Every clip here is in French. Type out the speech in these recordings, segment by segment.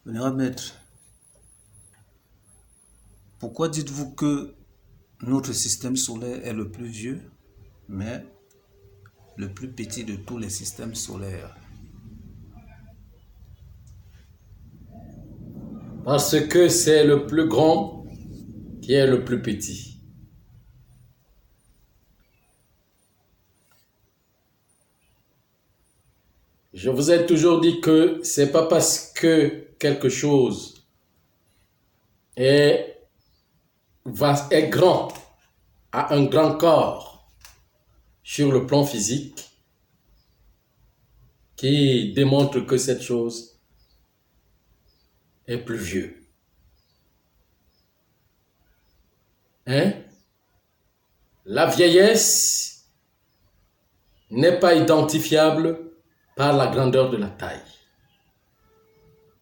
Vénérable maître, pourquoi dites-vous que notre système solaire est le plus vieux, mais le plus petit de tous les systèmes solaires? Parce que c'est le plus grand qui est le plus petit. Je vous ai toujours dit que c'est pas parce que quelque chose est, est grand, a un grand corps sur le plan physique, qui démontre que cette chose est plus vieux. Hein? La vieillesse n'est pas identifiable par la grandeur de la taille.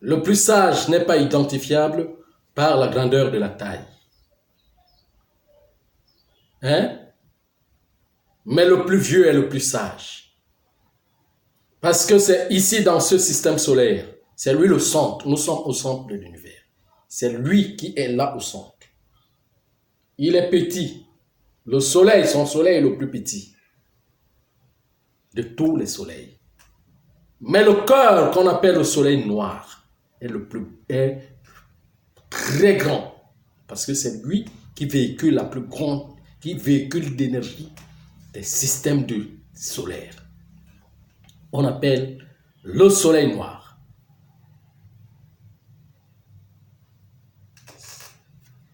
Le plus sage n'est pas identifiable par la grandeur de la taille. Hein? Mais le plus vieux est le plus sage. Parce que c'est ici dans ce système solaire, c'est lui le centre. Nous sommes au centre de l'univers. C'est lui qui est là au centre. Il est petit. Le soleil, son soleil est le plus petit de tous les soleils. Mais le cœur qu'on appelle le soleil noir est très grand. Parce que c'est lui qui véhicule la plus grande, qui véhicule d'énergie des systèmes solaires. On appelle le soleil noir.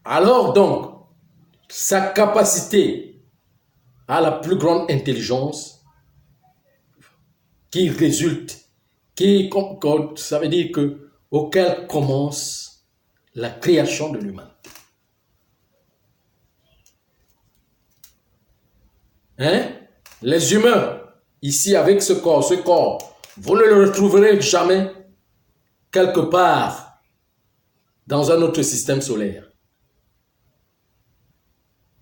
Alors donc, sa capacité à la plus grande intelligence qui résulte, ça veut dire que auquel commence la création de l'humain. Hein? Les humains, ici avec ce corps, vous ne le retrouverez jamais quelque part dans un autre système solaire.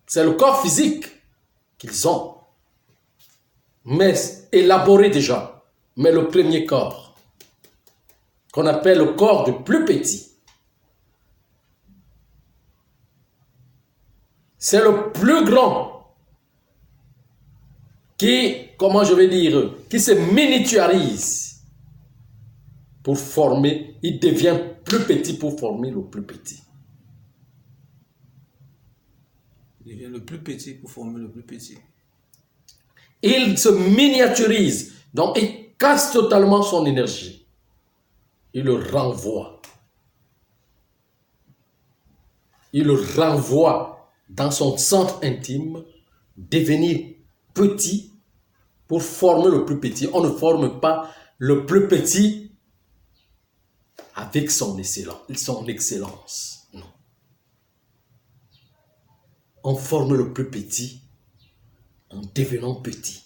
C'est le corps physique qu'ils ont, mais élaboré déjà. Mais le premier corps, qu'on appelle le corps du plus petit, c'est le plus grand qui, comment je vais dire, qui se miniaturise pour former, il devient plus petit pour former le plus petit. Il devient le plus petit pour former le plus petit. Il se miniaturise, donc il casse totalement son énergie. Il le renvoie. Il le renvoie dans son centre intime, devenir petit pour former le plus petit. On ne forme pas le plus petit avec son excellence. Non. On forme le plus petit en devenant petit.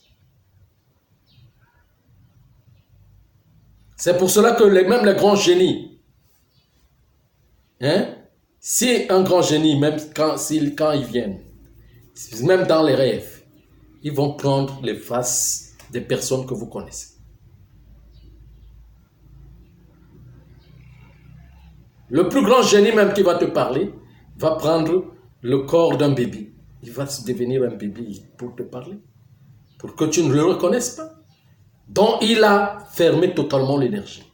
C'est pour cela que même les grands génies, hein, si un grand génie, même quand ils viennent, même dans les rêves, ils vont prendre les faces des personnes que vous connaissez. Le plus grand génie même qui va te parler va prendre le corps d'un bébé. Il va devenir un bébé pour te parler, pour que tu ne le reconnaisses pas. Donc il a fermé totalement l'énergie.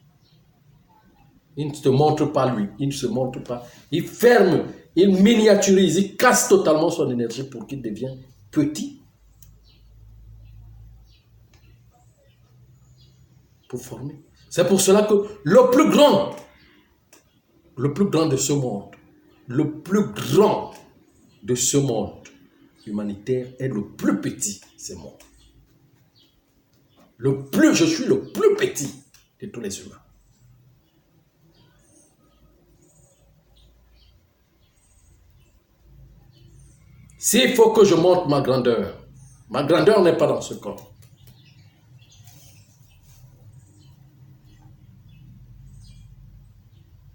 Il ne te montre pas lui, il ne se montre pas. Il ferme, il miniaturise, il casse totalement son énergie pour qu'il devienne petit. Pour former. C'est pour cela que le plus grand de ce monde, le plus grand de ce monde humanitaire est le plus petit, c'est moi. Je suis le plus petit de tous les humains. S'il faut que je montre ma grandeur n'est pas dans ce corps.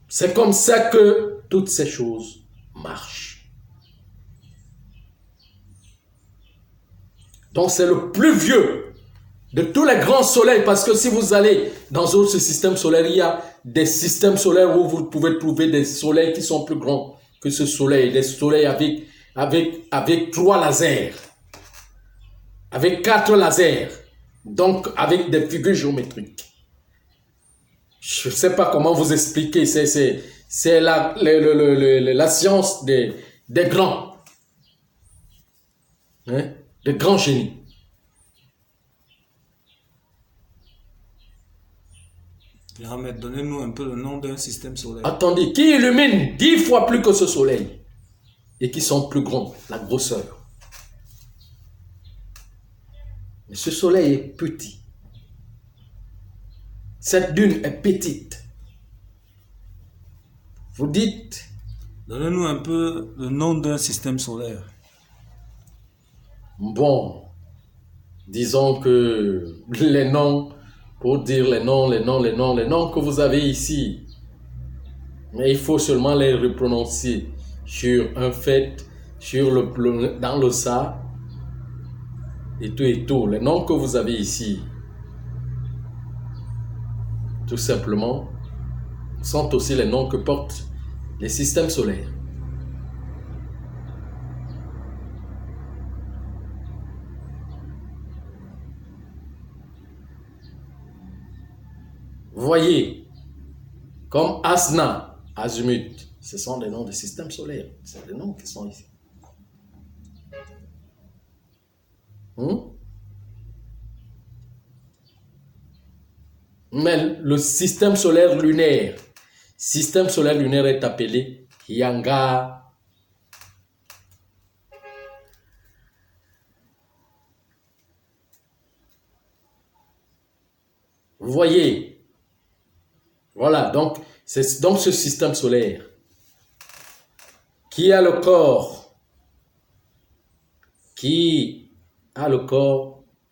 C'est comme ça que toutes ces choses marchent. Donc c'est le plus vieux de tous les grands soleils, parce que si vous allez dans d'autres systèmes solaires, il y a des systèmes solaires où vous pouvez trouver des soleils qui sont plus grands que ce soleil, des soleils avec 3 lasers, avec 4 lasers, donc avec des figures géométriques. Je ne sais pas comment vous expliquer, c'est la science des grands, hein, des grands génies. Ahmed, donnez-nous un peu le nom d'un système solaire. Attendez, qui illumine 10 fois plus que ce soleil et qui sont plus grands, la grosseur. Mais ce soleil est petit. Cette lune est petite. Vous dites... Donnez-nous un peu le nom d'un système solaire. Bon, disons que les noms, pour dire les noms que vous avez ici, mais il faut seulement les reprononcer sur un fait, dans le ça, et tout, les noms que vous avez ici, tout simplement, sont aussi les noms que portent les systèmes solaires. Vous voyez, comme Asna, Azimut, ce sont des noms de systèmes solaires. C'est des noms qui sont ici. Mais le système solaire lunaire est appelé Yanga. Vous voyez, voilà, donc c'est donc ce système solaire qui a le corps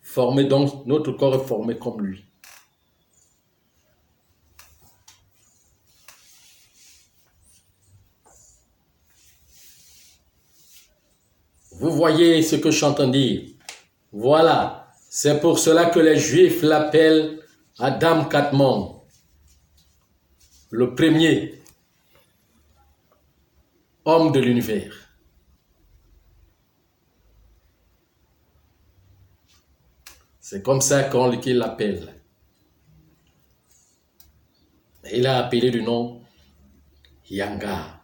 formé, donc notre corps est formé comme lui. Vous voyez ce que je suis en train de dire. Voilà, c'est pour cela que les Juifs l'appellent Adam Kadmon, le premier homme de l'univers. C'est comme ça qu'il l'appelle. Il a appelé du nom Yanga.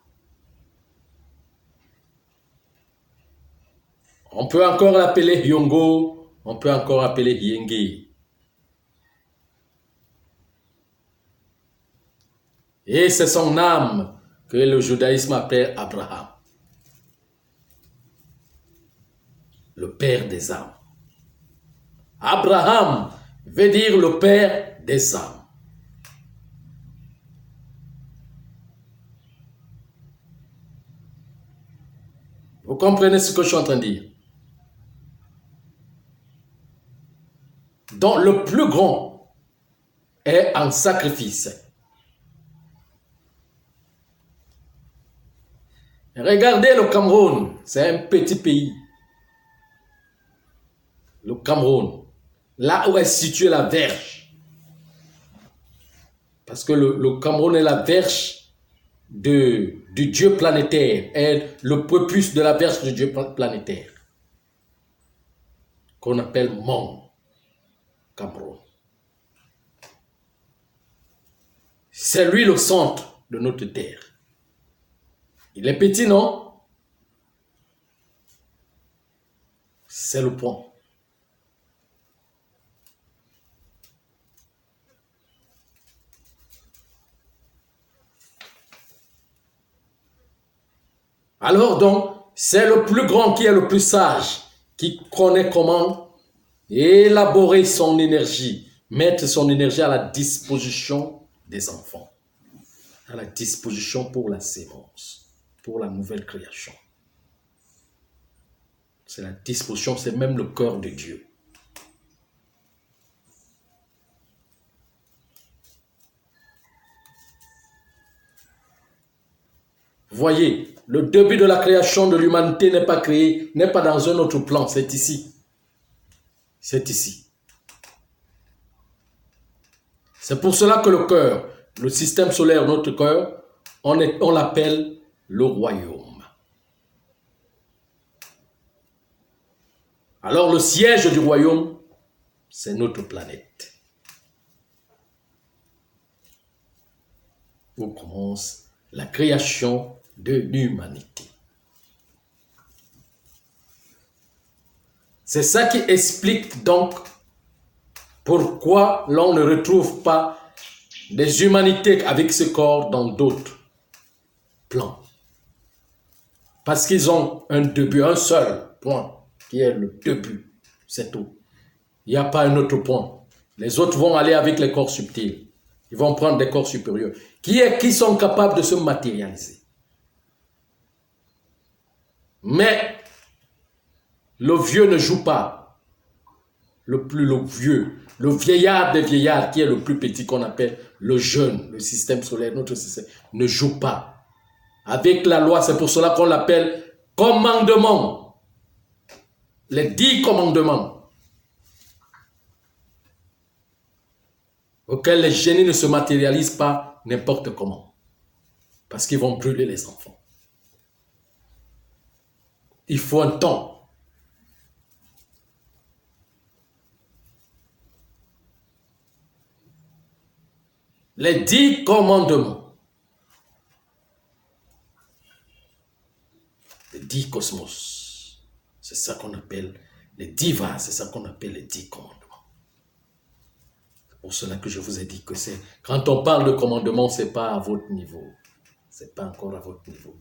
On peut encore l'appeler Yongo, on peut encore l'appeler Yenge. Et c'est son âme que le judaïsme appelle Abraham, le père des âmes. Abraham veut dire le père des âmes. Vous comprenez ce que je suis en train de dire? Donc le plus grand est en sacrifice. Regardez le Cameroun, c'est un petit pays. Le Cameroun, là où est située la verge. Parce que le Cameroun est la verge du Dieu planétaire, est le prépuce de la verge du Dieu planétaire, qu'on appelle Mon Cameroun. C'est lui le centre de notre terre. Il est petit, non? C'est le point. Alors donc, c'est le plus grand qui est le plus sage, qui connaît comment élaborer son énergie, mettre son énergie à la disposition des enfants, à la disposition pour la sémence, pour la nouvelle création. C'est la disposition, c'est même le cœur de Dieu. Voyez, le début de la création de l'humanité n'est pas créé, n'est pas dans un autre plan, c'est ici. C'est ici. C'est pour cela que le cœur, le système solaire, notre cœur, on l'appelle le royaume. Alors le siège du royaume, c'est notre planète. Où commence la création de l'humanité. C'est ça qui explique donc pourquoi l'on ne retrouve pas des humanités avec ce corps dans d'autres plans. Parce qu'ils ont un début, un seul point, qui est le début, c'est tout. Il n'y a pas un autre point. Les autres vont aller avec les corps subtils. Ils vont prendre des corps supérieurs qui sont capables de se matérialiser. Mais le vieux ne joue pas. Le vieux, le vieillard des vieillards, qui est le plus petit qu'on appelle le jeune, le système solaire, notre système, ne joue pas. Avec la loi, c'est pour cela qu'on l'appelle commandement. Les 10 commandements auxquels les génies ne se matérialisent pas n'importe comment. Parce qu'ils vont brûler les enfants. Il faut un temps. Les 10 commandements. Les 10 cosmos. C'est ça qu'on appelle les divas, c'est ça qu'on appelle les 10 commandements. C'est pour cela que je vous ai dit que c'est... Quand on parle de commandement, ce n'est pas à votre niveau. Ce n'est pas encore à votre niveau.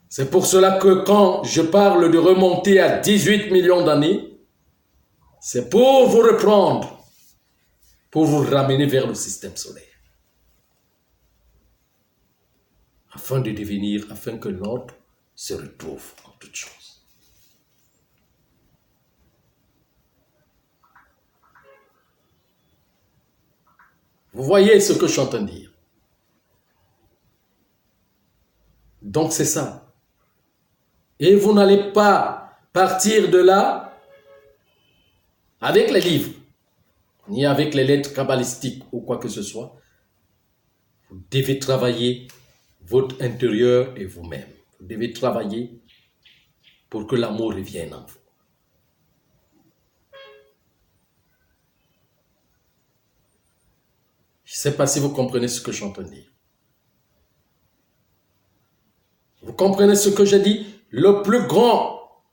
C'est pour cela que quand je parle de remonter à 18 millions d'années, c'est pour vous reprendre, pour vous ramener vers le système solaire. Afin de devenir, afin que l'ordre se retrouve en toutes choses. Vous voyez ce que je suis en train de dire. Donc c'est ça. Et vous n'allez pas partir de là avec les livres, ni avec les lettres kabbalistiques ou quoi que ce soit. Vous devez travailler votre intérieur et vous-même. Vous devez travailler pour que l'amour revienne en vous. Je ne sais pas si vous comprenez ce que je suis en train de dire. Vous comprenez ce que j'ai dit? Le plus grand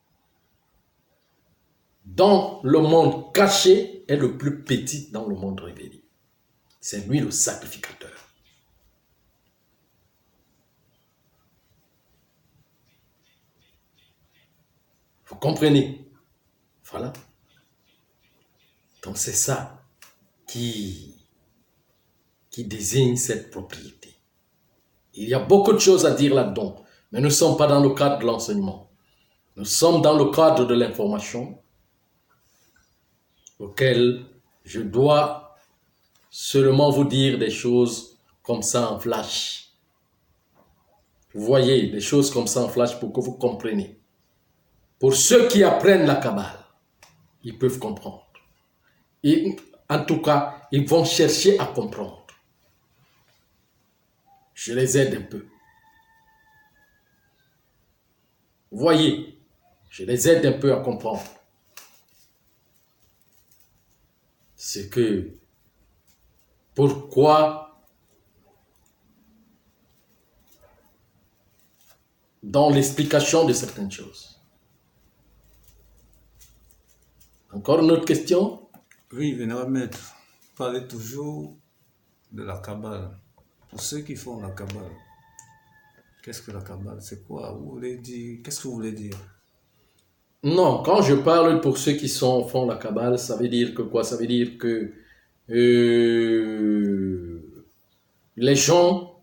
dans le monde caché est le plus petit dans le monde révélé. C'est lui le sacrificateur. Vous comprenez? Voilà. Donc c'est ça qui désigne cette propriété. Il y a beaucoup de choses à dire là-dedans, mais nous ne sommes pas dans le cadre de l'enseignement. Nous sommes dans le cadre de l'information auquel je dois seulement vous dire des choses comme ça en flash. Vous voyez, des choses comme ça en flash pour que vous compreniez. Pour ceux qui apprennent la Kabbale, ils peuvent comprendre. Et en tout cas, ils vont chercher à comprendre. Je les aide un peu. Vous voyez, je les aide un peu à comprendre. C'est que, pourquoi, dans l'explication de certaines choses. Encore une autre question? Oui, vénérable maître, parlez toujours de la Kabbale. Pour ceux qui font la Kabbale, qu'est-ce que la Kabbale? C'est quoi? Vous voulez dire, qu'est-ce que vous voulez dire? Non, quand je parle pour ceux qui font la Kabbale, ça veut dire que quoi? Ça veut dire que les gens,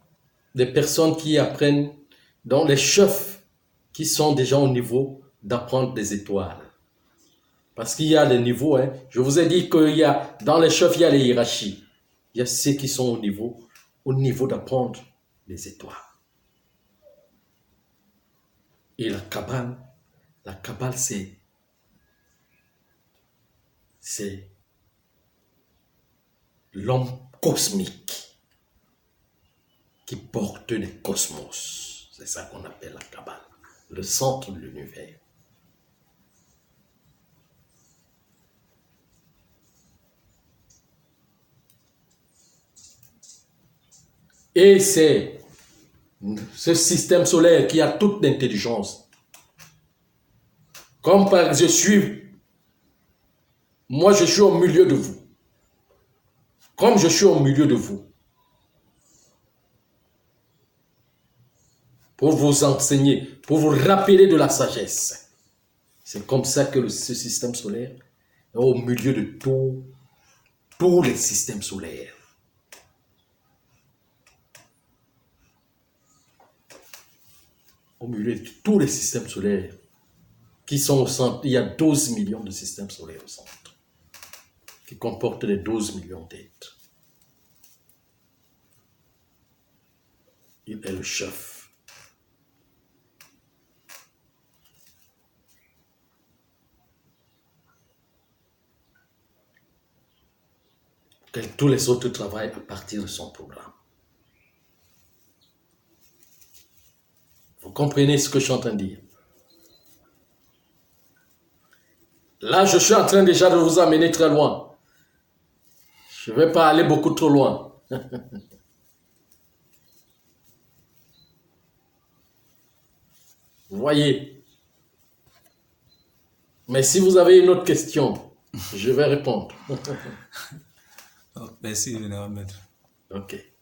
des personnes qui apprennent, dont les chefs qui sont déjà au niveau d'apprendre des étoiles. Parce qu'il y a des niveaux, hein. Je vous ai dit qu'il y a, dans les chefs, il y a les hiérarchies. Il y a ceux qui sont au niveau d'apprendre les étoiles. Et la Kabbale, c'est l'homme cosmique qui porte les cosmos. C'est ça qu'on appelle la Kabbale, le centre de l'univers. Et c'est ce système solaire qui a toute l'intelligence. Comme je suis au milieu de vous. Comme je suis au milieu de vous. Pour vous enseigner, pour vous rappeler de la sagesse. C'est comme ça que ce système solaire est au milieu de tous les systèmes solaires. Au milieu de tous les systèmes solaires qui sont au centre. Il y a 12 millions de systèmes solaires au centre, qui comportent les 12 millions d'êtres. Il est le chef. Que tous les autres travaillent à partir de son programme. Vous comprenez ce que je suis en train de dire? Là, je suis en train déjà de vous amener très loin. Je ne vais pas aller beaucoup trop loin. Vous voyez? Mais si vous avez une autre question, je vais répondre. Merci, Vénérable Maître. Ok.